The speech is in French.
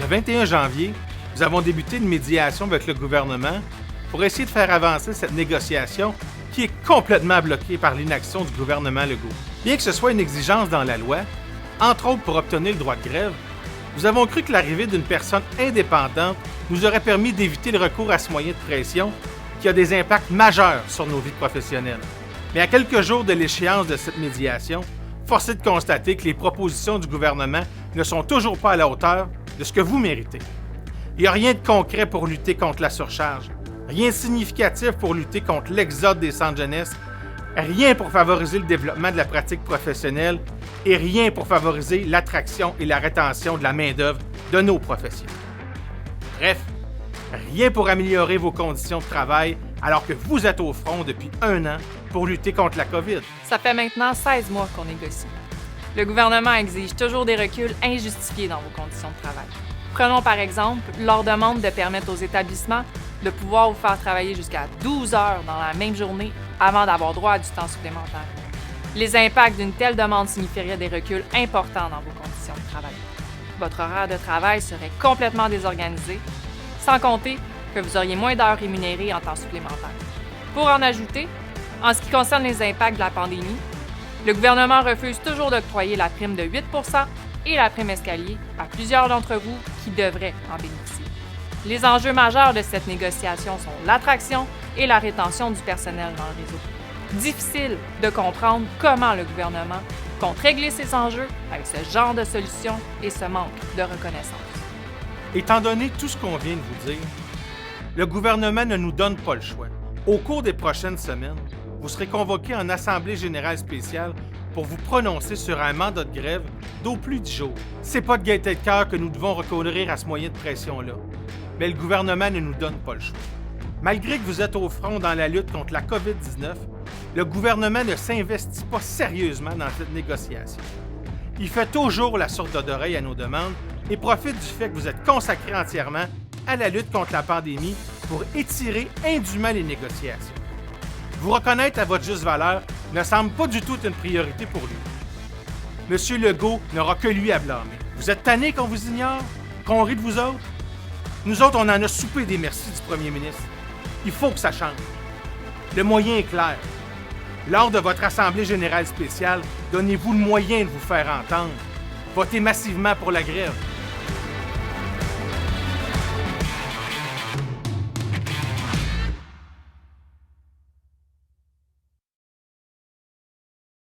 21 janvier, nous avons débuté une médiation avec le gouvernement pour essayer de faire avancer cette négociation qui est complètement bloquée par l'inaction du gouvernement Legault. Bien que ce soit une exigence dans la loi, entre autres pour obtenir le droit de grève, nous avons cru que l'arrivée d'une personne indépendante nous aurait permis d'éviter le recours à ce moyen de pression qui a des impacts majeurs sur nos vies professionnelles. Mais à quelques jours de l'échéance de cette médiation, force est de constater que les propositions du gouvernement ne sont toujours pas à la hauteur de ce que vous méritez. Il n'y a rien de concret pour lutter contre la surcharge, rien de significatif pour lutter contre l'exode des centres jeunesse, rien pour favoriser le développement de la pratique professionnelle et rien pour favoriser l'attraction et la rétention de la main-d'œuvre de nos professions. Bref, rien pour améliorer vos conditions de travail alors que vous êtes au front depuis 1 an pour lutter contre la COVID. Ça fait maintenant 16 mois qu'on négocie. Le gouvernement exige toujours des reculs injustifiés dans vos conditions de travail. Prenons par exemple leur demande de permettre aux établissements de pouvoir vous faire travailler jusqu'à 12 heures dans la même journée avant d'avoir droit à du temps supplémentaire. Les impacts d'une telle demande signifieraient des reculs importants dans vos conditions de travail. Votre horaire de travail serait complètement désorganisé, sans compter que vous auriez moins d'heures rémunérées en temps supplémentaire. Pour en ajouter, en ce qui concerne les impacts de la pandémie, le gouvernement refuse toujours d'octroyer la prime de 8 % et la prime escalier à plusieurs d'entre vous qui devraient en bénéficier. Les enjeux majeurs de cette négociation sont l'attraction et la rétention du personnel dans le réseau. Difficile de comprendre comment le gouvernement compte régler ces enjeux avec ce genre de solution et ce manque de reconnaissance. Étant donné tout ce qu'on vient de vous dire, le gouvernement ne nous donne pas le choix. Au cours des prochaines semaines, vous serez convoqués en Assemblée générale spéciale pour vous prononcer sur un mandat de grève d'au plus 10 jours. C'est pas de gaieté de cœur que nous devons recourir à ce moyen de pression-là, mais le gouvernement ne nous donne pas le choix. Malgré que vous êtes au front dans la lutte contre la COVID-19, le gouvernement ne s'investit pas sérieusement dans cette négociation. Il fait toujours la sourde d'oreille à nos demandes et profite du fait que vous êtes consacrés entièrement à la lutte contre la pandémie pour étirer indûment les négociations. Vous reconnaître à votre juste valeur ne semble pas du tout être une priorité pour lui. M. Legault n'aura que lui à blâmer. Vous êtes tanné qu'on vous ignore? Qu'on rit de vous autres? Nous autres, on en a soupé des merci du premier ministre. Il faut que ça change. Le moyen est clair. Lors de votre Assemblée générale spéciale, donnez-vous le moyen de vous faire entendre. Votez massivement pour la grève.